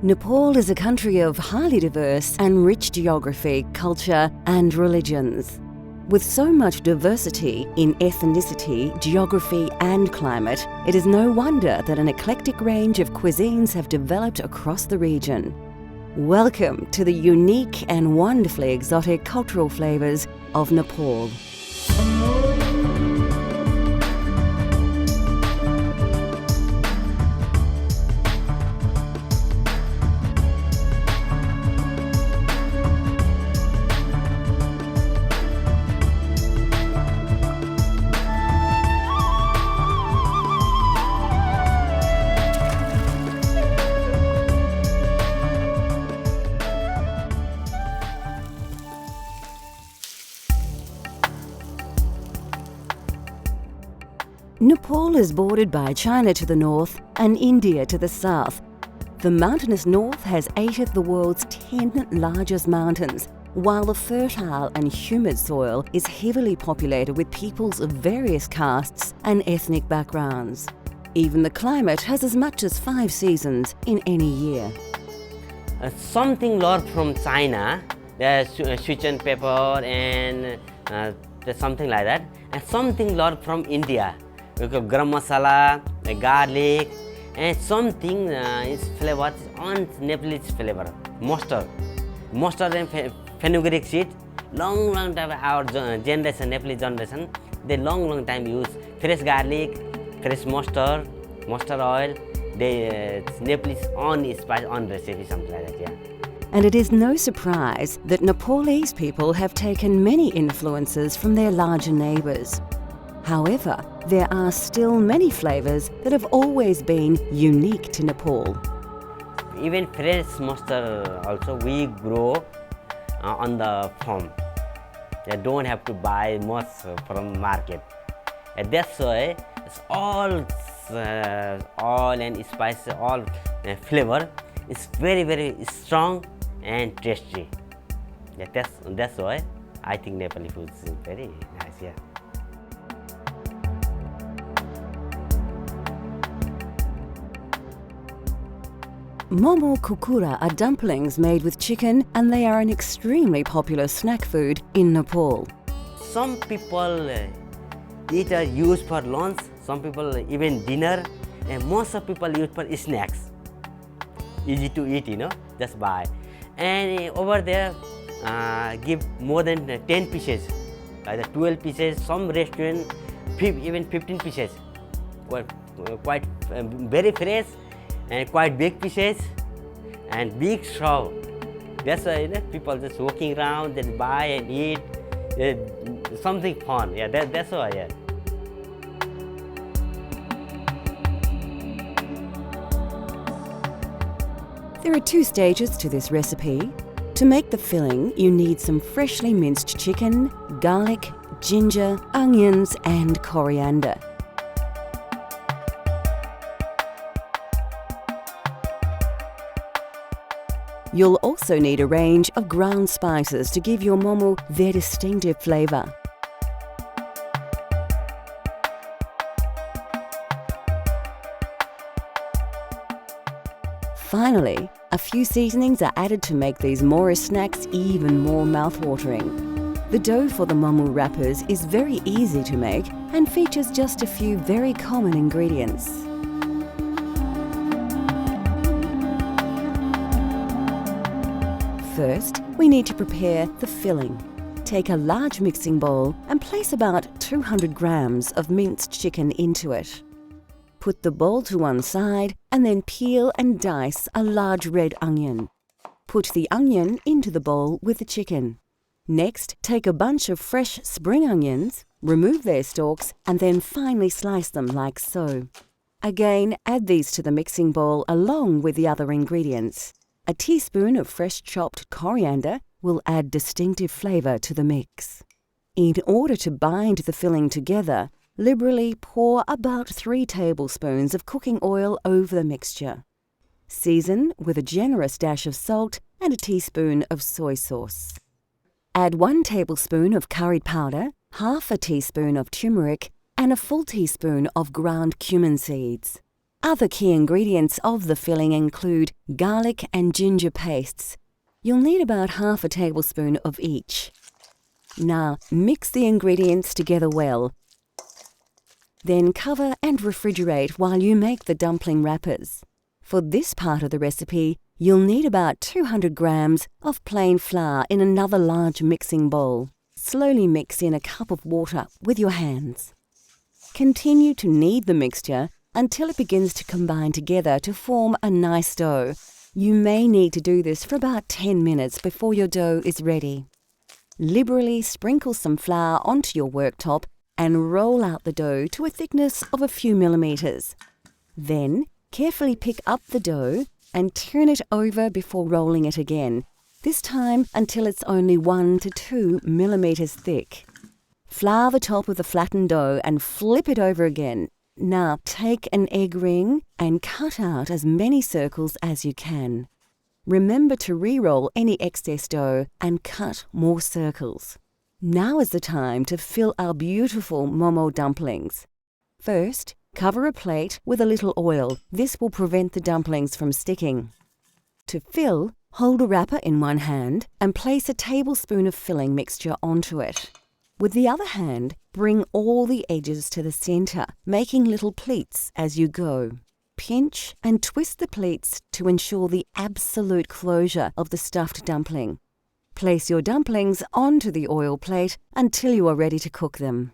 Nepal is a country of highly diverse and rich geography, culture, and religions. With so much diversity in ethnicity, geography, and climate, it is no wonder that an eclectic range of cuisines have developed across the region. Welcome to the unique and wonderfully exotic cultural flavours of Nepal. Nepal is bordered by China to the north and India to the south. The mountainous north has 8 of the world's 10 largest mountains, while the fertile and humid soil is heavily populated with peoples of various castes and ethnic backgrounds. Even the climate has as much as 5 seasons in any year. Something lot from China, there's Sichuan pepper and there's something like that, and something lot from India. We got garam masala, garlic, and something is flavored on Nepalese flavor. Mustard and fenugreek seed. Long time our generation, Nepalese generation, they long time use fresh garlic, fresh mustard oil. They Nepalese on spice on recipe, something like that. Yeah. And it is no surprise that Nepalese people have taken many influences from their larger neighbours. However, there are still many flavours that have always been unique to Nepal. Even fresh mustard also we grow on the farm. You don't have to buy much from market. And that's why it's all oil and spice, all flavor is very strong and tasty. Yeah, that's why I think Nepali food is very nice. Yeah. Momo kukura are dumplings made with chicken, and they are an extremely popular snack food in Nepal. Some people eat or use for lunch, some people even dinner, and most of people use for snacks. Easy to eat, just buy. And over there, give more than 10 pieces, either 12 pieces, some restaurant, even 15 pieces. Quite very fresh and quite big pieces and big straw. That's why people just walking around, they buy and eat. Something fun. Yeah, that's why. Yeah. There are 2 stages to this recipe. To make the filling, you need some freshly minced chicken, garlic, ginger, onions, and coriander. You'll also need a range of ground spices to give your momo their distinctive flavour. Finally, a few seasonings are added to make these Morris snacks even more mouth-watering. The dough for the momo wrappers is very easy to make and features just a few very common ingredients. First, we need to prepare the filling. Take a large mixing bowl and place about 200 grams of minced chicken into it. Put the bowl to one side and then peel and dice a large red onion. Put the onion into the bowl with the chicken. Next, take a bunch of fresh spring onions, remove their stalks, and then finely slice them like so. Again, add these to the mixing bowl along with the other ingredients. A teaspoon of fresh chopped coriander will add distinctive flavour to the mix. In order to bind the filling together, liberally pour about 3 tablespoons of cooking oil over the mixture. Season with a generous dash of salt and a teaspoon of soy sauce. Add 1 tablespoon of curry powder, half a teaspoon of turmeric, and a full teaspoon of ground cumin seeds. Other key ingredients of the filling include garlic and ginger pastes. You'll need about half a tablespoon of each. Now, mix the ingredients together well. Then cover and refrigerate while you make the dumpling wrappers. For this part of the recipe, you'll need about 200 grams of plain flour in another large mixing bowl. Slowly mix in a cup of water with your hands. Continue to knead the mixture until it begins to combine together to form a nice dough. You may need to do this for about 10 minutes before your dough is ready. Liberally sprinkle some flour onto your worktop and roll out the dough to a thickness of a few millimeters. Then, carefully pick up the dough and turn it over before rolling it again, this time until it's only 1 to 2 millimeters thick. Flour the top of the flattened dough and flip it over again. Now take an egg ring and cut out as many circles as you can. Remember to re-roll any excess dough and cut more circles. Now is the time to fill our beautiful momo dumplings. First, cover a plate with a little oil. This will prevent the dumplings from sticking. To fill, hold a wrapper in one hand and place a tablespoon of filling mixture onto it. With the other hand, bring all the edges to the center, making little pleats as you go. Pinch and twist the pleats to ensure the absolute closure of the stuffed dumpling. Place your dumplings onto the oil plate until you are ready to cook them.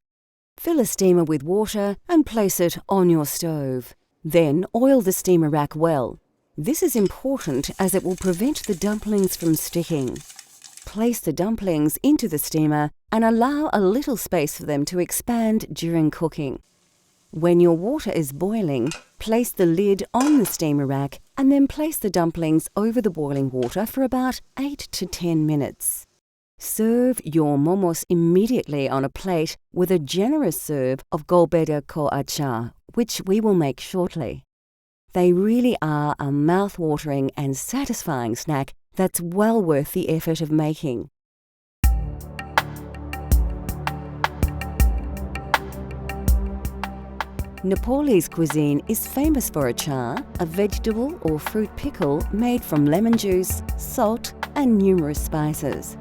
Fill a steamer with water and place it on your stove. Then oil the steamer rack well. This is important as it will prevent the dumplings from sticking. Place the dumplings into the steamer and allow a little space for them to expand during cooking. When your water is boiling, place the lid on the steamer rack and then place the dumplings over the boiling water for about 8 to 10 minutes. Serve your momos immediately on a plate with a generous serve of golbeda ko achar, which we will make shortly. They really are a mouth-watering and satisfying snack that's well worth the effort of making. Nepalese cuisine is famous for achar, a vegetable or fruit pickle made from lemon juice, salt, and numerous spices.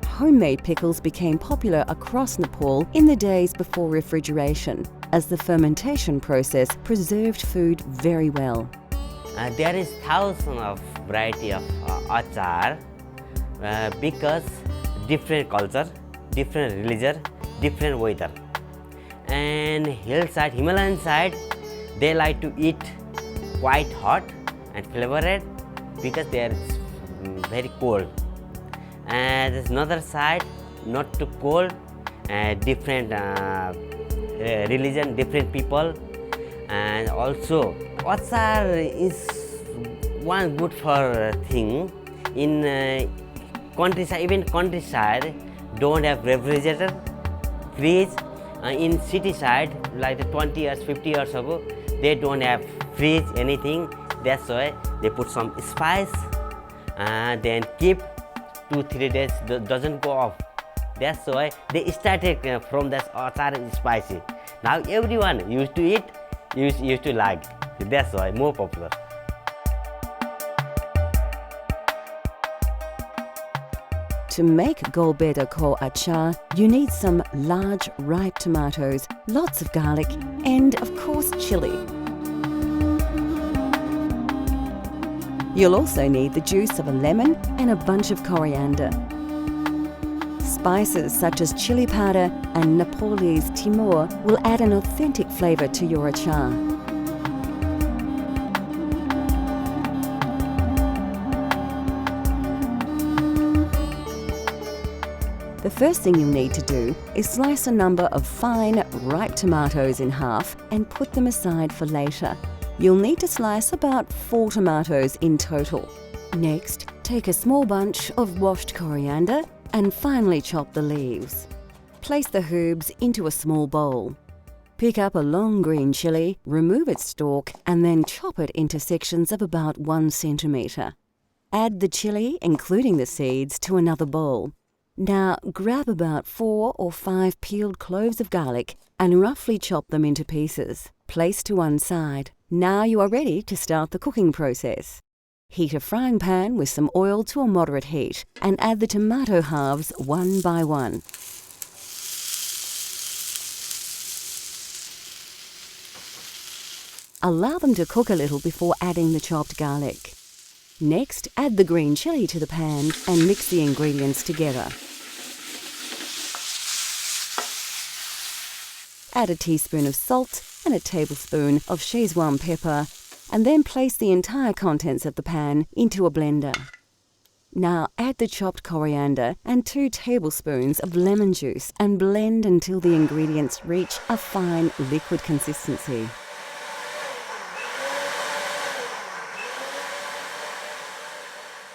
Homemade pickles became popular across Nepal in the days before refrigeration, as the fermentation process preserved food very well. There is thousands of variety of achar because different culture, different religion, different weather. And hillside, Himalayan side, they like to eat quite hot and flavored because they are very cold. And there's another side, not too cold, different religion, different people. And also, achar is one good for thing. In countryside, even countryside, don't have refrigerator, fridge. In city side, like 20 years, 50 years ago, they don't have fridge, anything. That's why they put some spice and then keep 2-3 days, doesn't go off. That's why they started from that achar is spicy. Now everyone used to eat, used to like. That's why more popular. To make golbeda ko achar, you need some large ripe tomatoes, lots of garlic, and of course chili. You'll also need the juice of a lemon and a bunch of coriander. Spices such as chili powder and Nepalese timur will add an authentic flavour to your achar. The first thing you'll need to do is slice a number of fine, ripe tomatoes in half and put them aside for later. You'll need to slice about 4 tomatoes in total. Next, take a small bunch of washed coriander and finely chop the leaves. Place the herbs into a small bowl. Pick up a long green chili, remove its stalk, and then chop it into sections of about 1 centimetre. Add the chili, including the seeds, to another bowl. Now grab about 4 or 5 peeled cloves of garlic and roughly chop them into pieces. Place to one side. Now you are ready to start the cooking process. Heat a frying pan with some oil to a moderate heat and add the tomato halves one by one. Allow them to cook a little before adding the chopped garlic. Next, add the green chili to the pan and mix the ingredients together. Add a teaspoon of salt and a tablespoon of Szechuan pepper, and then place the entire contents of the pan into a blender. Now add the chopped coriander and 2 tablespoons of lemon juice and blend until the ingredients reach a fine liquid consistency.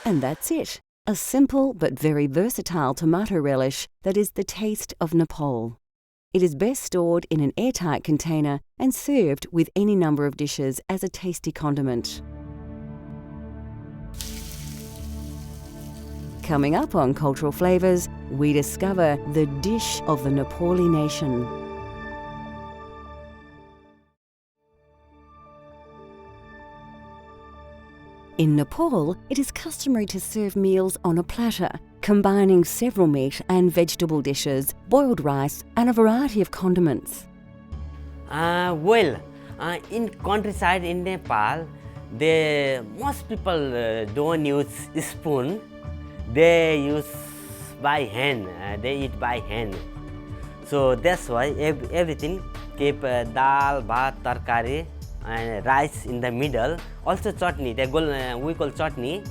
And that's it, a simple but very versatile tomato relish that is the taste of Nepal. It is best stored in an airtight container and served with any number of dishes as a tasty condiment. Coming up on Cultural Flavours, we discover the dish of the Nepali nation. In Nepal, it is customary to serve meals on a platter, combining several meat and vegetable dishes, boiled rice, and a variety of condiments. In countryside in Nepal, most people don't use spoon. They use by hand. They eat by hand. So that's why everything keep dal, bhat, tarkari, and rice in the middle. Also chutney. We call chutney,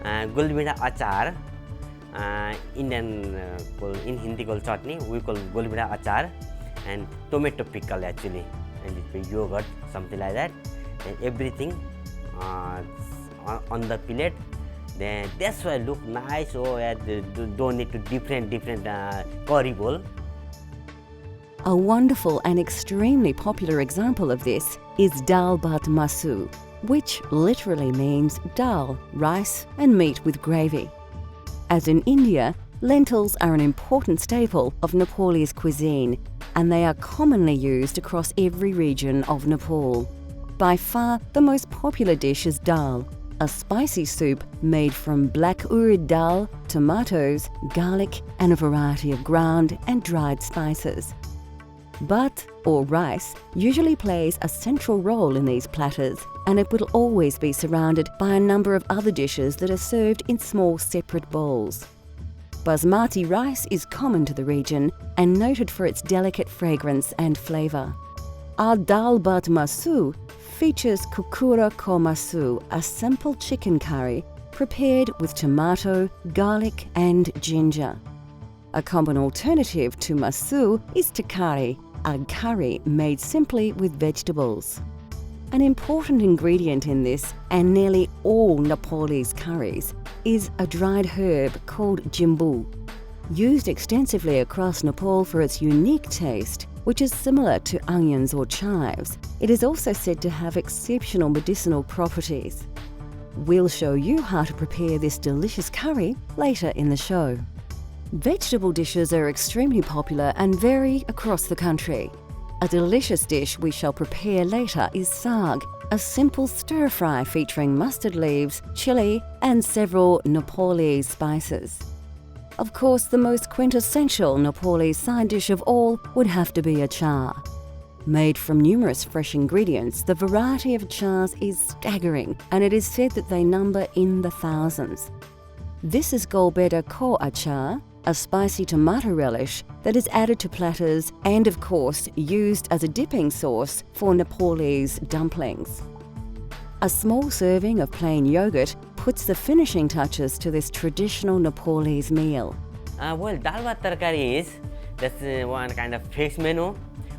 gulbida achar. Indian in Hindi call chutney. We call gulbida achar, and tomato pickle actually, and it's yogurt, something like that. And everything on the plate. Then that's why look nice. Don't need to different curry bowl. A wonderful and extremely popular example of this is dal bhat masu, which literally means dal, rice and meat with gravy. As in India, lentils are an important staple of Nepalese cuisine, and they are commonly used across every region of Nepal. By far, the most popular dish is dal, a spicy soup made from black urad dal, tomatoes, garlic and a variety of ground and dried spices. Bhat, or rice, usually plays a central role in these platters, and it will always be surrounded by a number of other dishes that are served in small separate bowls. Basmati rice is common to the region and noted for its delicate fragrance and flavour. Our dal bhat masu features kukura ko masu, a simple chicken curry prepared with tomato, garlic and ginger. A common alternative to masu is takari, a curry made simply with vegetables. An important ingredient in this, and nearly all Nepalese curries, is a dried herb called jimbu. Used extensively across Nepal for its unique taste, which is similar to onions or chives, it is also said to have exceptional medicinal properties. We'll show you how to prepare this delicious curry later in the show. Vegetable dishes are extremely popular and vary across the country. A delicious dish we shall prepare later is saag, a simple stir-fry featuring mustard leaves, chili and several Nepalese spices. Of course, the most quintessential Nepalese side dish of all would have to be achar. Made from numerous fresh ingredients, the variety of achars is staggering, and it is said that they number in the thousands. This is Golbeda ko achar, a spicy tomato relish that is added to platters and, of course, used as a dipping sauce for Nepalese dumplings. A small serving of plain yogurt puts the finishing touches to this traditional Nepalese meal. Dal bhat tarkari is that's one kind of fixed menu.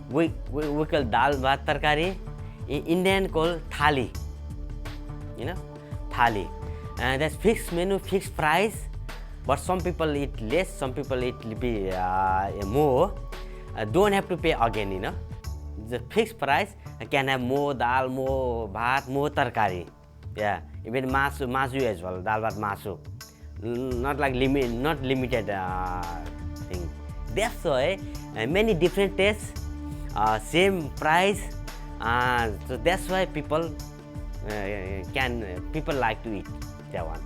We call dal bhat tarkari. In Indian call thali. Thali. That's fixed menu, fixed price. But some people eat less, some people eat more. Don't have to pay again, The fixed price can have more dal, more bhat, more tarkari. Yeah, even masu as well, dal bhat masu. Not limited thing. That's why many different tastes, same price, So that's why people people like to eat that one.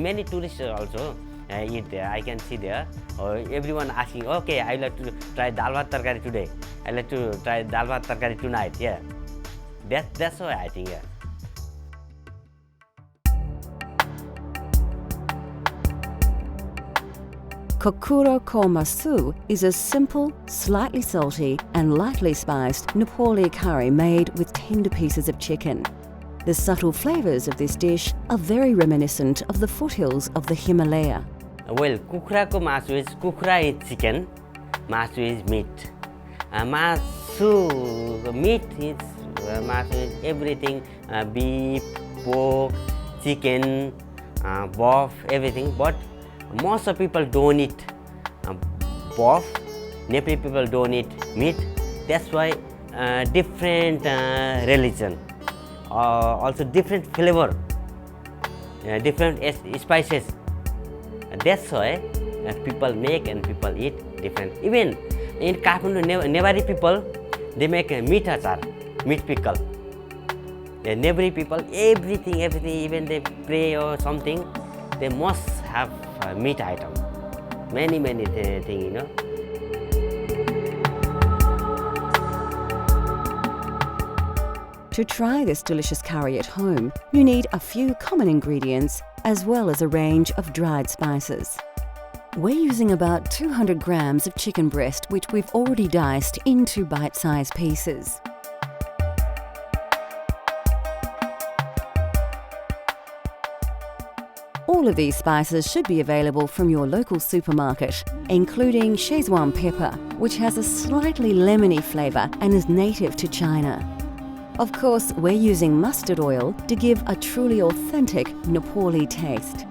Many tourists also eat there. I can see there. Everyone asking, okay, I like to try dal bhat tarkari today. I like to try dal bhat tarkari tonight. Yeah, that's why I think. Yeah. Kokuro Komasu is a simple, slightly salty and lightly spiced Nepali curry made with tender pieces of chicken. The subtle flavours of this dish are very reminiscent of the foothills of the Himalaya. Well, kukrako masu is kukra is chicken, masu is meat. Meat is masu is everything, beef, pork, chicken, beef, everything. But most of people don't eat beef. Nepali people don't eat meat. That's why different religion, also different flavor, different spices. That's why people make and people eat different. Even in Kathmandu, Nepali people, they make meat achar, meat pickle. Nepali people, everything, even they pray or something, they must have meat item. Many things, you know. To try this delicious curry at home, you need a few common ingredients as well as a range of dried spices. We're using about 200 grams of chicken breast, which we've already diced into bite-sized pieces. All of these spices should be available from your local supermarket, including Szechuan pepper, which has a slightly lemony flavour and is native to China. Of course, we're using mustard oil to give a truly authentic Nepali taste.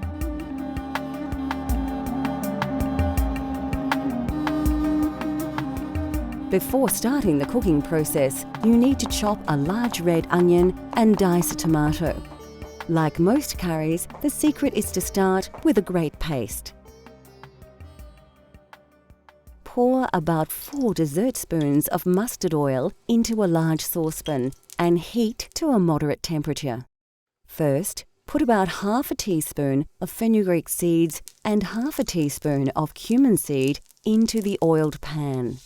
Before starting the cooking process, you need to chop a large red onion and dice a tomato. Like most curries, the secret is to start with a great paste. Pour about 4 dessert spoons of mustard oil into a large saucepan and heat to a moderate temperature. First, put about half a teaspoon of fenugreek seeds and half a teaspoon of cumin seed into the oiled pan.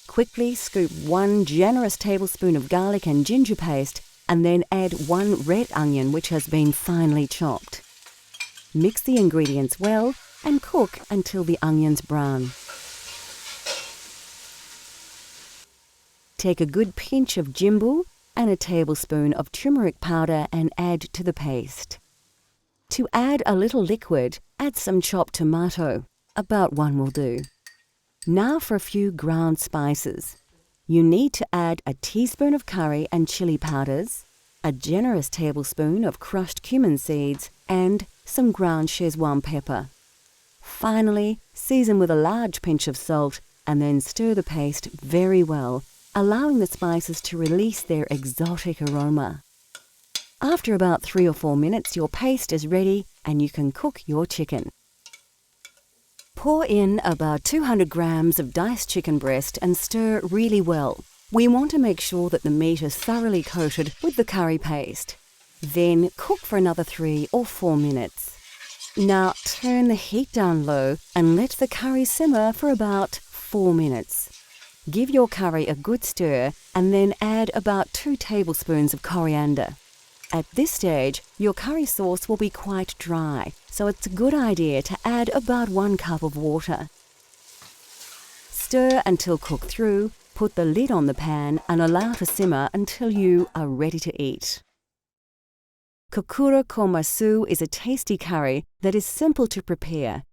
Quickly scoop 1 generous tablespoon of garlic and ginger paste and then add 1 red onion which has been finely chopped. Mix the ingredients well and cook until the onions brown. Take a good pinch of jimbu and a tablespoon of turmeric powder and add to the paste. To add a little liquid, add some chopped tomato. About 1 will do. Now for a few ground spices. You need to add a teaspoon of curry and chili powders, a generous tablespoon of crushed cumin seeds, and some ground Szechuan pepper. Finally, season with a large pinch of salt and then stir the paste very well, allowing the spices to release their exotic aroma. After about 3 or 4 minutes, your paste is ready and you can cook your chicken. Pour in about 200 grams of diced chicken breast and stir really well. We want to make sure that the meat is thoroughly coated with the curry paste. Then cook for another 3 or 4 minutes. Now turn the heat down low and let the curry simmer for about 4 minutes. Give your curry a good stir and then add about 2 tablespoons of coriander. At this stage, your curry sauce will be quite dry, so it's a good idea to add about 1 cup of water. Stir until cooked through, put the lid on the pan and allow to simmer until you are ready to eat. Kokuro Komasu is a tasty curry that is simple to prepare.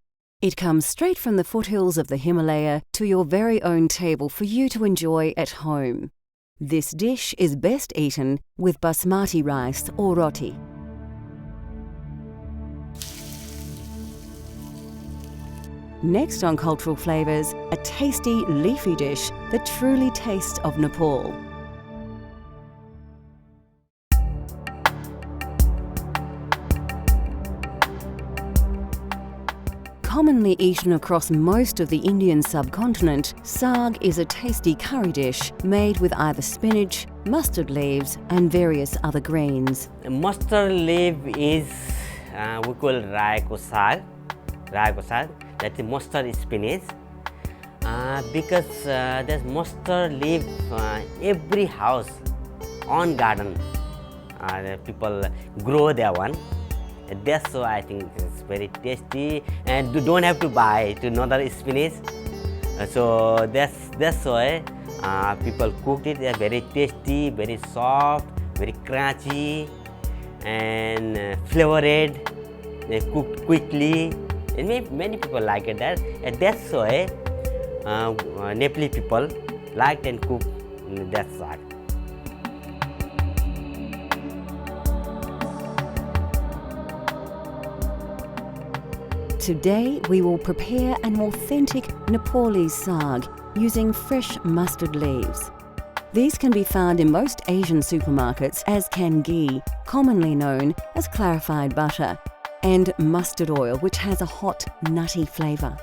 It comes straight from the foothills of the Himalaya to your very own table for you to enjoy at home. This dish is best eaten with basmati rice or roti. Next on Cultural Flavours, a tasty leafy dish that truly tastes of Nepal. Commonly eaten across most of the Indian subcontinent, saag is a tasty curry dish made with either spinach, mustard leaves and various other greens. Mustard leaf is we call rai ko saag. That's mustard spinach. Because there's mustard leaf every house on garden. The people grow their one. That's why I think it's very tasty, and you don't have to buy to another spinach. So that's why people cooked it. They're very tasty, very soft, very crunchy, and flavored. They cooked quickly, and many people like it. And that's why Nepali people liked and cooked that saag. Today we will prepare an authentic Nepalese saag using fresh mustard leaves. These can be found in most Asian supermarkets as can ghee, commonly known as clarified butter, and mustard oil, which has a hot, nutty flavour.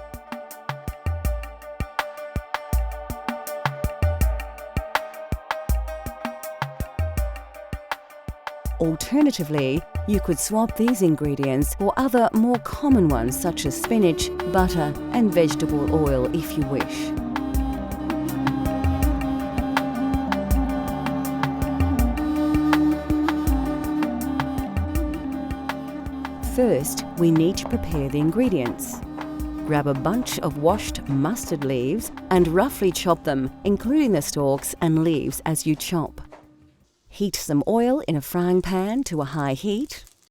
Alternatively, you could swap these ingredients for other more common ones such as spinach, butter and vegetable oil if you wish. First, we need to prepare the ingredients. Grab a bunch of washed mustard leaves and roughly chop them, including the stalks and leaves as you chop. Heat some oil in a frying pan to a high heat.